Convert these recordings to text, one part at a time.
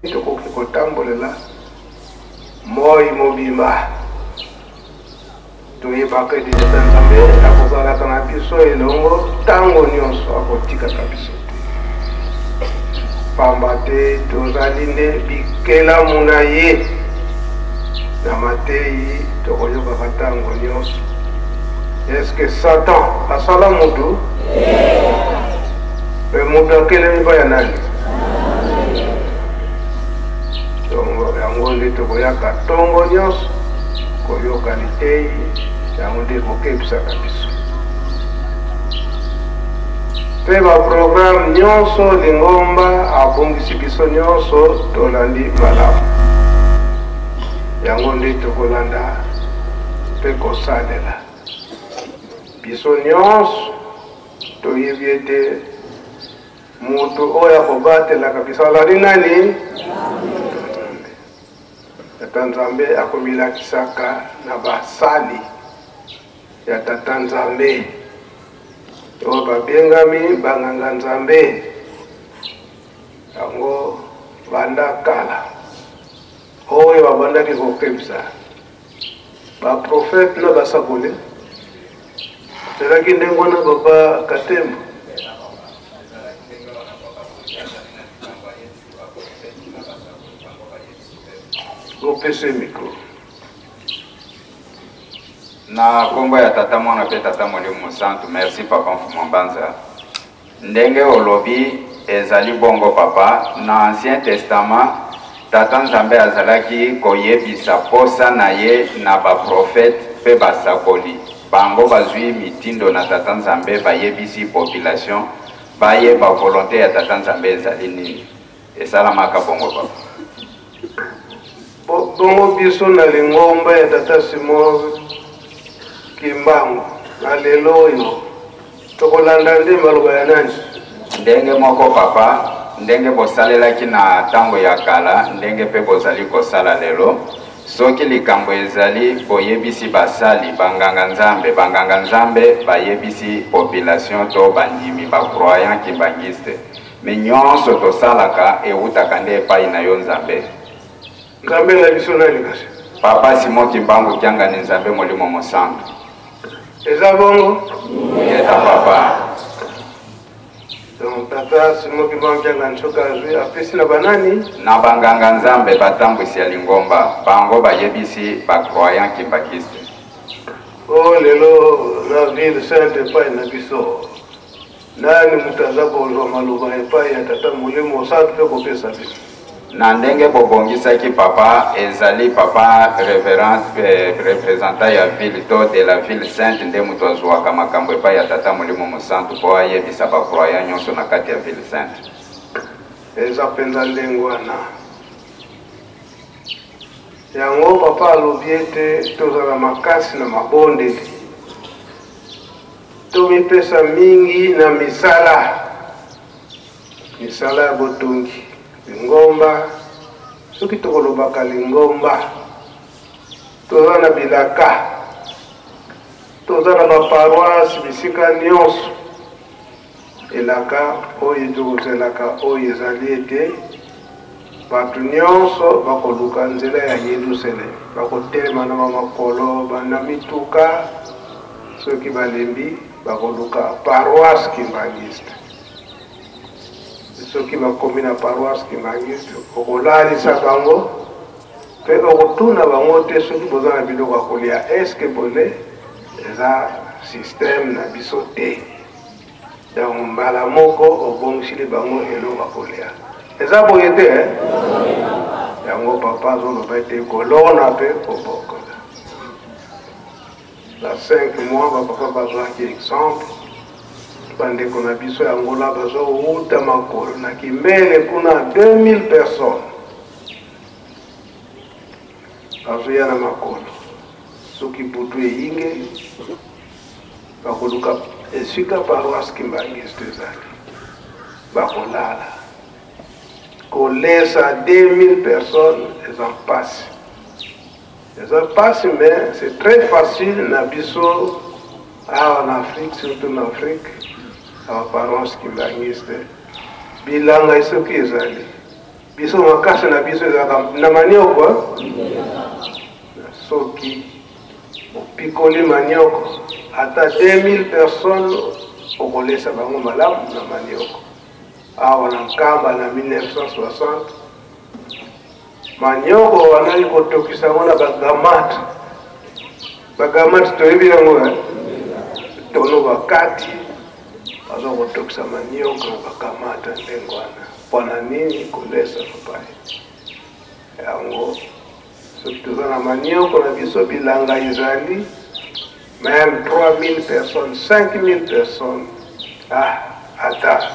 tokoki kotambolela moi mobimba toyebaka ete Nzambe akozalaka na biso elongo ntango nyonso akotikaka biso te pamba te tozali nde bikelamu na ye na Mateyi tokoyokaka ntango nyonso. Eske Satan asala mutu? Pe mutu akelemi pa ya nani? Yango nde tokoyaka ntongo nyonso koyoka liteyi yango nde kokebisaka biso. Pe baprograme nyonso Lingomba abongisi biso nyonso tolandi malamu. Yango nde tokolanda pe kosalela. Biso nyonso toyebi ete mutu oyo akobatelaka biso azali nani? Tata Nzambe akomilakisaka na basali ya Tata Nzambe oyo babengami banganga Nzambe yango banda kala oyo babandaki kokebisa baprofete na basakoli ezalaki ndenge wana Papa Katembo opese mikro na kombo ya Tata Mwana pe Tata Molimo Santu. Merci Papa Mfumambanza. Ndenge olobi ezali bongo papa na Ancien Testament Tata Nzambe azalaki koyebisa posa na ye na baprofete pe basakoli bango bazwi mitindo na Tata Nzambe bayebisi population bayeba volonté ya Tata Nzambe ezali nini esalamaka bongo papa. Bongo biso na Lingomba ya Tata Simon Kimbangu na lelo oyo tokolanda nde maloba ya nani? Ndenge moko papa ndenge bosalelaki na tango ya kala ndenge pe bozali kosala lelo soki likambo ezali boyebisi basali banganga Nzambe bayebisi population to bandimi bacroyant kimbangiste me nyonso tosalaka eutaka nde epai na yo Nzambe. Nzambe la biso nani kasi? Papa Simon Kimbangu kyanga ni Nzambe Molimo Mosantu. Eza bongo? Yeta papa. Donc Tata Simon Kimbangu kyanga nsoka azwi apesi na banani? Na banganga Nzambe batambwisi ya Lingomba bango bayebisi bacroyant kimbangiste. Oh lelo na ville sainte epai na biso nani mutaza kozwa maloba epai ya Tata Molimo Mosantu pe kopesa biso? Na ndenge bobongisaki papa ezali papa révérend représentant ya ville to de la ville sainte nde mutu azwaka makambo epai ya Tata Molimo Mosantu po ayebisa bacroyant nyonso na kati ya ville sainte. Eza penza ndenge wana yango papa alobi ete tozala makasi na mabondeli tomipesa mingi na misala ya botongi Lingomba soki tokolobaka Lingomba toza na bilaka toza na baparoise bisika nyonso elaka oyo tokozelaka oyo ezali ete bato nyonso bakoluka nzela ya Yerusalem bakotelema na bamakolo bana mituka soki balembi bakoluka paroisse kimbangiste soki bakomi na paroisse Kimbangiste okolalisa bango pe okotuna bango te soki boza na biloko ya kolia eske bole eza systeme na biso te donc mbala moko obongisili bango eloko ya kolia eza boye te yango papa azoloba ete kolona pe kobokola na 5 mois bapapa bazwaki exemple bandeko na biso ya Angola bazouta makolo na Kimbele kuna 2000 personnes bazoya na makolo soki butu eyinge bakoluka esika paroisse Kimbangiste ezali bakolala kolesa 2000 personnes eza mpasi mais c'est très facile na biso en Afrique, surtout en Afrique, à paroisse Kimbangiste, bilanga soki ezali biso makasi na biso na manioko soki opikoli manioko ata 2000 personnes okolesa bango malamu na manioko awa na nkamba na 1960 manioko wanali kotokisa ngo na bagamati toyebi yango tono bakati bazo kotokisa manioko na bakamata ndenge wana mpona nini kolesa papai yango soki toza na manioko na biso bilanga ezali même 3000 personnes 5000 personnes ata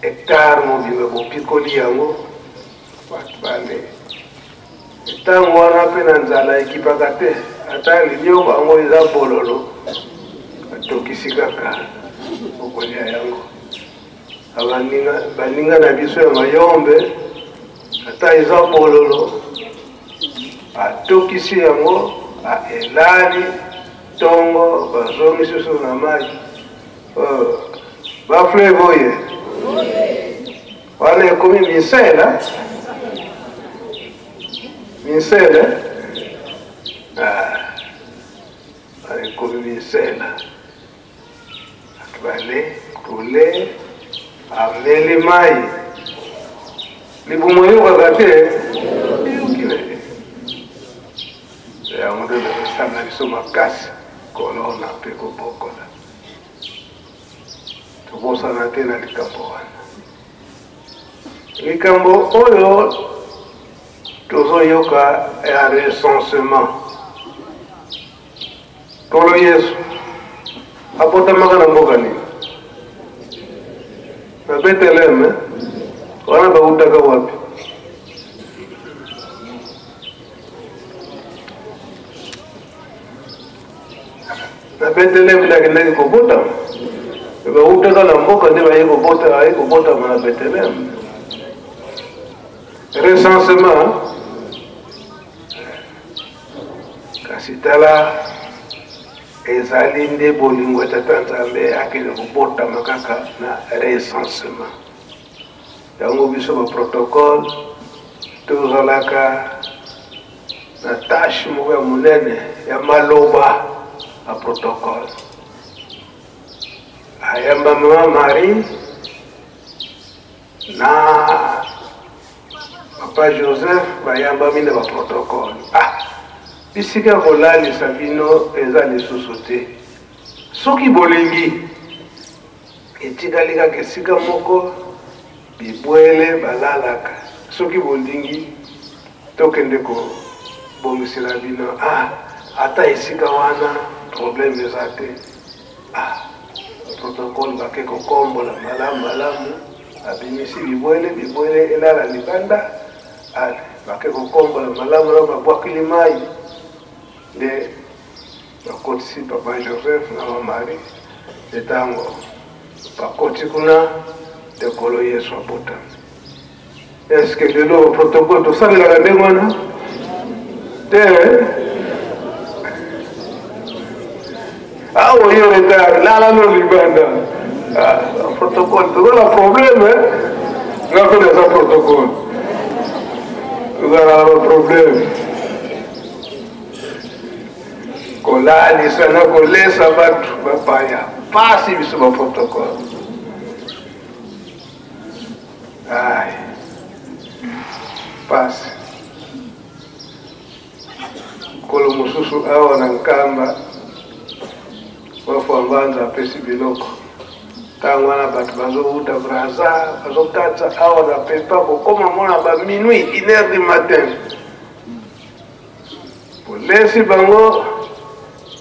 hectare mobimba bopikoli yango bato bale ntango wana mpe na nzala ekipaka te ata linioko yango eza bololo batokisi kaka okolia yango baninga na biso ya mayombe ata eza bololo atokisi yango elali tongo bazongi susu na mai bafle boye wana ekomi misela wana ekomi misela bale kule ameli mai libumo yokaka te yokile yango nde nasala biso makasi kolona mpe kobokola tobosana te na likambo wana likambo oyo tozoyoka ya recensement tolo yesu apotamaka na mboka nini na Beteleme wana bautaka wapi na Beteleme ndakendaki kobotama bautaka na mboka nde baye kobotama na Beteleme recensement kasi tala ezali nde bolingo tata nzambe akende kobotama kaka na recensement yango biso baprotocole tozalaka na tashe moko ya monene ya maloba ya protocole ayamba mama Marie na papa Joseph bayambami na baprotocole bisika kolalisa bino eza lisusu te soki bolingi etikali kaka esika moko bibwele balalaka soki bolingi tokende kobongisela bino ata esika wana problème eza te protocole bake kokombola malamu abimisi bibwele elala libanda bake kokombola malamu na babwakili mai nde bakotisi papa Joseph na mama Marie etango bakoti kuna tekolo Yesu abota eske lelo protocole tosalelaka ndenge wana te awo yo retard lala no libanda protocole toza na problème ngakona eza protocole toza na problème kolalisa na kolesa bato bapaya pasi biso baprotocole pasi kolo mosusu awa na nkamba bafambanza apesi biloko ntango wana bato bazouta braza bazokatisa awa na pepa kokoma mona ba minuit 1h du matin polesi bango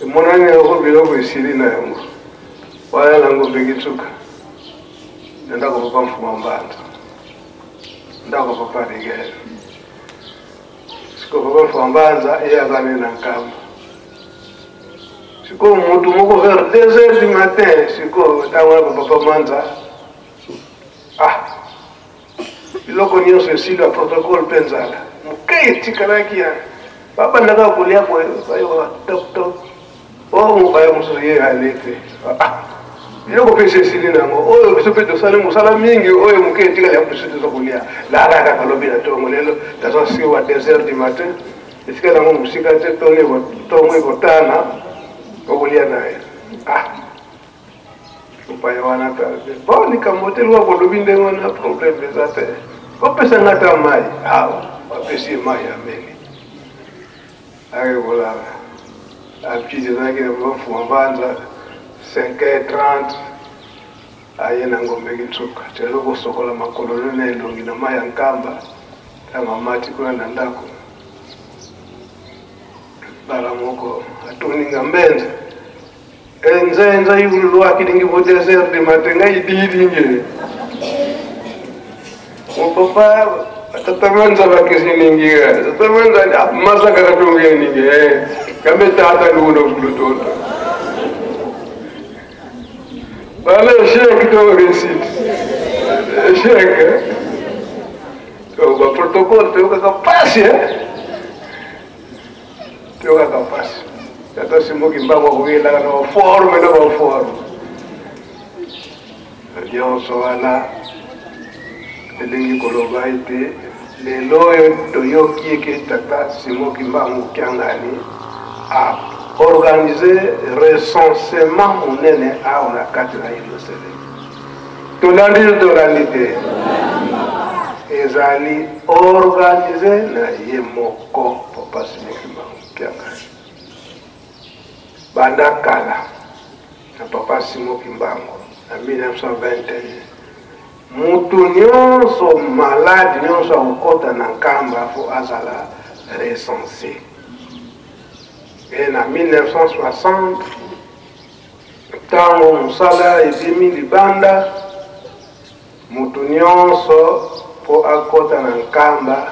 emonani yango biloko esili na yango wana nango mbekitsuka ndako papa mfuma mbanza ndako papa rigel siko papa mfuma mbanza eyazane na nkamba siko mutu moko vers 2h du matin siko ntango wana papa manza biloko nyonso esili ya protocole mpe nzala moke etikalaki ya babandaka kolia bayoka top mobaya mosusu ye ale te yo ko pese sili nango oyo biso pe tosali musala mingi oyo muke tika ya biso tozokulia la raka kalobi na tongo lelo tazo si wa 2h du matin esika nango musika te tongo ikotana okulia naye upaya wana ta bon likambote lwa kolobi ndenge wana problème eza te opesa ngata mai apesi mai ya meli voilà apide zake na mfuma mbanza 5h30 aye na ngombe kitsuka telo kosokola makolo na elongi na mai ya nkamba kama mati kuna na ndako bala moko atuninga mbenza enza yulu akilingi vo 2h du matin ngai didinge papa atatamanza bakisiningiga atatamanza masaka katonge ninge kambe tata luno fulutoto bala shek to receipt shek to ba protocol to ka pasi to ka pasi tata simoki mbango kuila na forme na forme ndio soala elingi koloba ite lelo toyoki ke tata simoki mbango kyangani a organiser recensement munene a na kati na Yerusalem tolandi te ezali organiser na yemoko papa simoki mbango kyangani banda kala na papa simoki mbango na 1921 mutu nyonso malade nyonso akokota na nkamba fo azala recensé et na 1960 ntango mosala ebimi libanda mutu nyonso fo akota na nkamba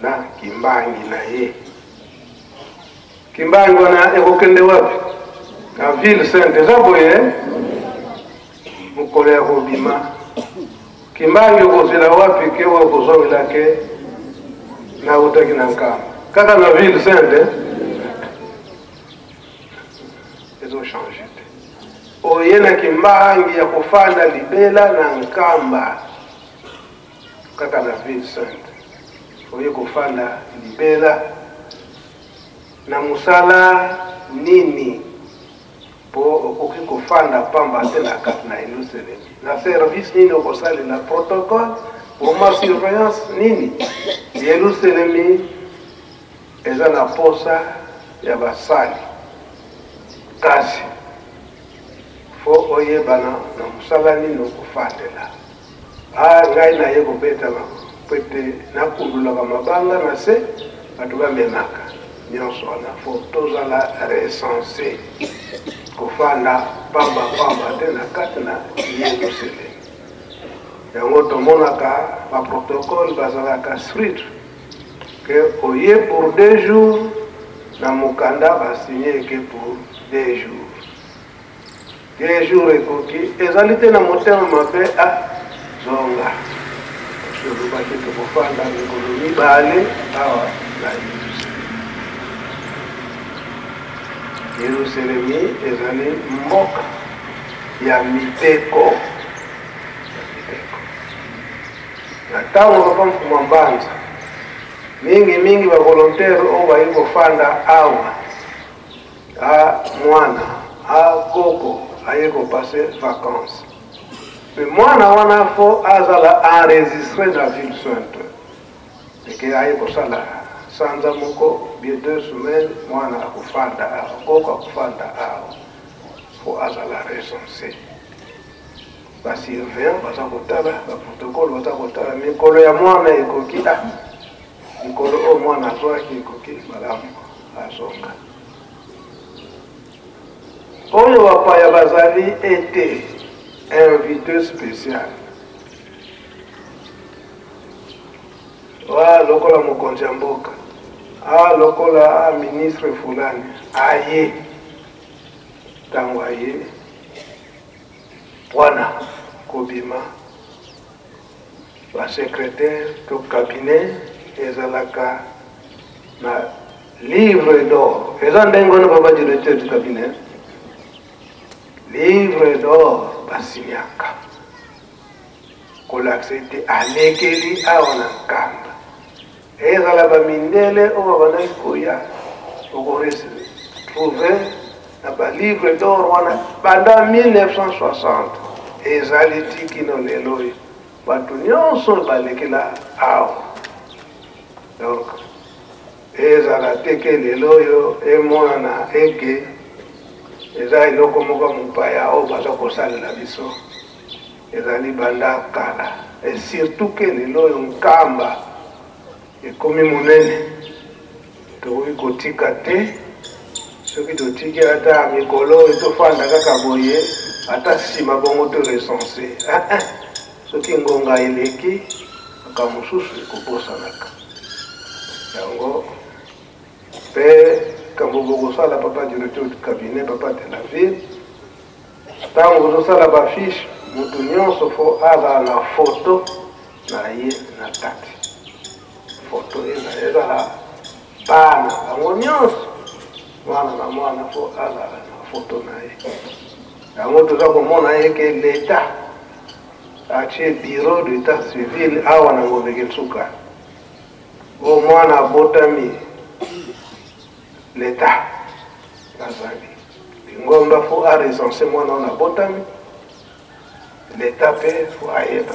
na kimbangi na ye kimbangi wana ekokende wapi na ville sainte eza boye mokolo ya kobima kimbangi okozela wapi ke oyo kozongela ke nautaki na nkamba kaka na ville sainte ezochange te oye na kimbangi ya kofanda libela na nkamba kaka na ville sainte oye kofanda libela na musala nini po okoki kofanda pamba te na kati na Yerusalem na service nini okosali na protocole pour ma surveillance nini Yerusalem eza na posa ya basali kasi fo oyebana na musala nini okofandela ngai naye kobeta pete nakundulaka mabanga na se bato bamemaka nyonso wana fo tozala recensé kofanda pamba te na kati na Yerusalem yango tomonaka baprotocole bazalaka strict ke oye pour 2 jours na mokanda basinye ke pour 2 jours 2 jours ekoki ezali te na motema mabe zonga solobaki tokofanda mikolo mibale awa na Yerusalem ezali mboka ya miteko na ntango papa mfuma mbanza mingi ba volontaire oyo bayi kofanda awa mwana koko aye kopase vacances pe mwana wana fo azala enregistré na ville sainte eke aye kosala sanza moko bien 2 semaines mwana akufanda koko akufanda fo azala recensé basurveillant baza kotala baprotocole baza kotala mikolo ya mwana ekoki mikolo oyo mwana azwaki ekoki malamu azonga oyo bapaya bazali ete invité spécial lokola mokonzi ya mboka lokola ministre fulani aye ntango aye wana kobima basecrétaire to cabinet ezalaka na livre d'or eza ndenge wana baba directeur du cabinet livre d'or basiniaka kolakisete alekeli awa na nkamba ezala bamindele oyo bandaki koya okoretrouve na balivre d'or wana banda 1960 ezali tikino lelo oyo bato nyonso balekela awa donc ezala teke lelo oyo emonana eke eza eloko moko mopaya oyo baza kosalela biso ezali banda kala et surtout ke lelo oyo nkamba ekomi monene tokoki kotika te soki totiki ata mikolo oyo tofanda kaka boye ata nsima bongo to recense soki ngonga eleki aka mosusu ekobosanaka yango mpe kambo bokosala papa directeur du cabinet papa de la ville ntango bozosala bafiche moto nyonso fo azala na foto na ye na tati foto ezala bana bango nyonso mwana na mwana fo azala na foto na ye yango toza komona ye ke l'État atie bureau d'état civil awa na ngomeke nsuka o mwana abotami l'État azali lingomba fo arecense mwana oyo abotami l'État mpe fo ayeba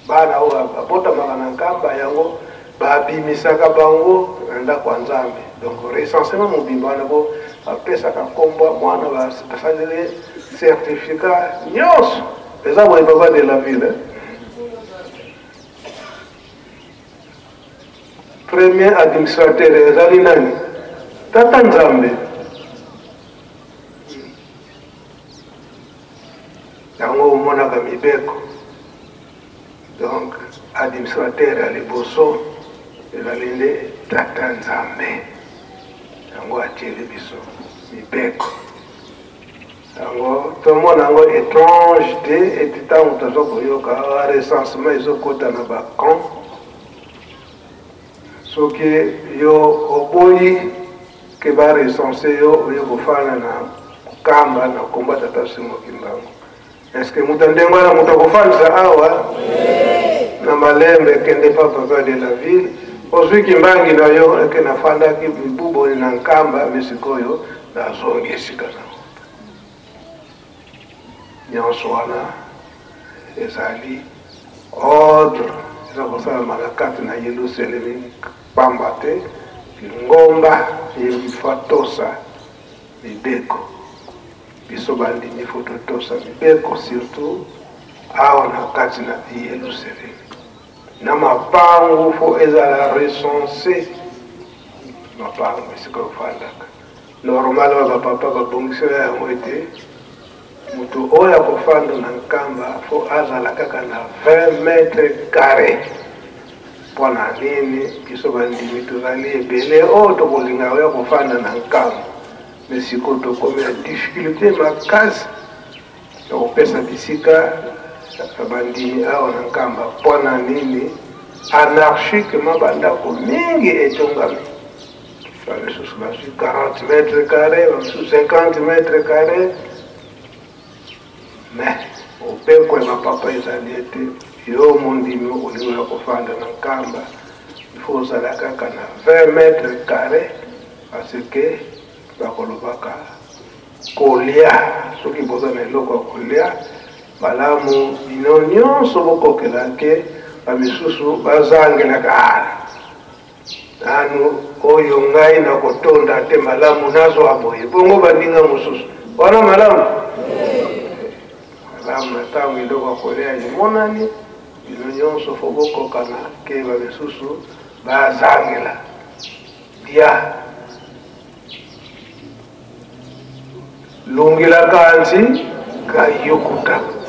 bana oyo abotamaka na nkamba yango babimisaka bango na ndako ya nzambe donc recensement mobimba wana po bapesaka nkombo mwana basaleli certificat nyonso eza boye papa de la ville premier administrateur ezali nani tata nzambe yango omonaka mibeko donc administrateur ya liboso ezali nde tata nzambe yango atieli biso mibeko yango tomona yango étrange te eti ntango toza koyoka recensement ezokota na bacamp soki yo oboyi ke barecense yo oyo kofana na kamba na komba tata Simo Kimbangu est-ce que moto ndenge wana moto akofandisa awa na malembe kende pa papa de la ville ozwi kimbangi na yo eke nafandaki bibuboni na nkamba mesikoyo nazongi esika nango nyonso wana ezali ordre eza kosalama na kati na Yelusalemi pamba te ngomba yebifa tosa mibeko biso bandimi fo totosa mibeko surtout awa na kati na Yelusalemi na mapango fo ezala recense mapango esika ofandaka normal wa bapapa babongisela yango ete moto oyo akofanda na nkamba fo azala kaka na 20 mètres carrés mpona nini biso bandimi tozali ebele oyo tokolinga oyo akofanda na nkamba mais sikoyo tokomi na difficulté makasi ya kopesa bisika bandimi awa na nkamba mpona nini anarchiquement bandako mingi etongami bamisusu bazwi 40 mètres carrés bamisusu 50 mètres carrés mais opeko ya bapapa ezali ete yo mondimi olingo ya kofanda na nkamba ifo ozala kaka na 20 mètres carrés parce que bakolobaka kolia soki boza na eloko ya kolia malamu bino nyonso bokokela ke bamisusu bazangelaka nanu oyo ngai na kotonda te malamu nazwa boye bongo bandinga mosusu wana malamu malamu na ntango eloko ya kolia emonani bino nyonso fo bokokana ke bamisusu bazangela dia lungilaka nzi kayokutako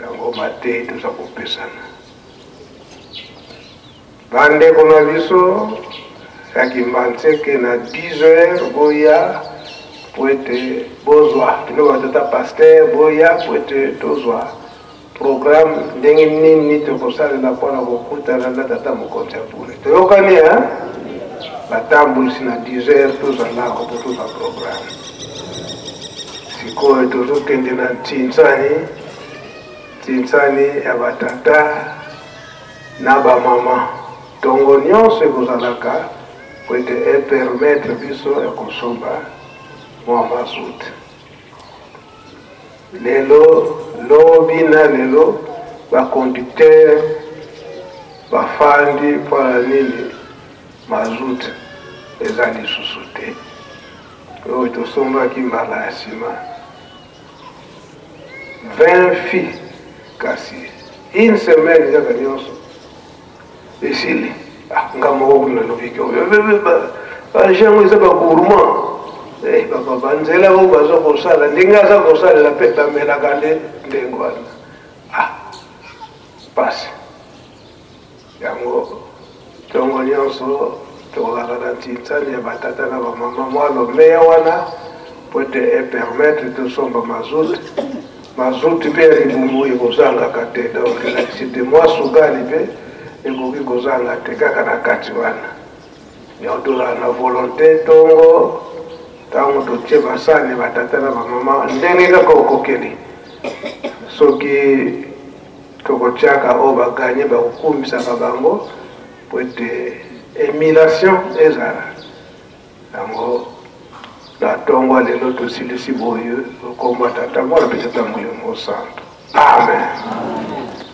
yango mate toza kopesana bandeko na biso yakimba nseke na 10 heures boya po ete bozwa bino batata paster boya po ete tozwa programme ndenge nini tokosalela mpona kokutana na tata mokonzi ya pule toyokani batambulisi na 10 heures tozalaka po toza programme sikoyo tozokende na ntintsani ya batata na bamama ntongo nyonso ekozalaka po ete epermettre biso ya kosomba mwa mazuta. Lelo lobi na lelo baconducteur bafandi mpona nini mazuta eza lisusu te oyo tosombaki mbala ya nsima 20 filles kasi une semaine ezaka nyonso esili nga moko kuna lobiki oyo bajango eza bagourmand banzela oyo baza kosala ndenge aza kosalela mpe bamelaka nde ndenge wana pasi yango ntongo nyonso tokozala na ntintsani ya batata na bamama mwa lomeya wana po ete epermettre tosomba mazuti mpe ya libumu ekozangaka te donc électricité mwa sukali mpe ekoki kozanga te kaka na kati wana yango tozala na volonté ntongo ntango totie basani batata na bamama ndenge kaka okokeli soki tokotiaka oyo baganye bakokumisaka bango po ete émulation ezala yango na ntongo lelo tosilisi boye okomba tata mwana mpe tata molimo santo amen.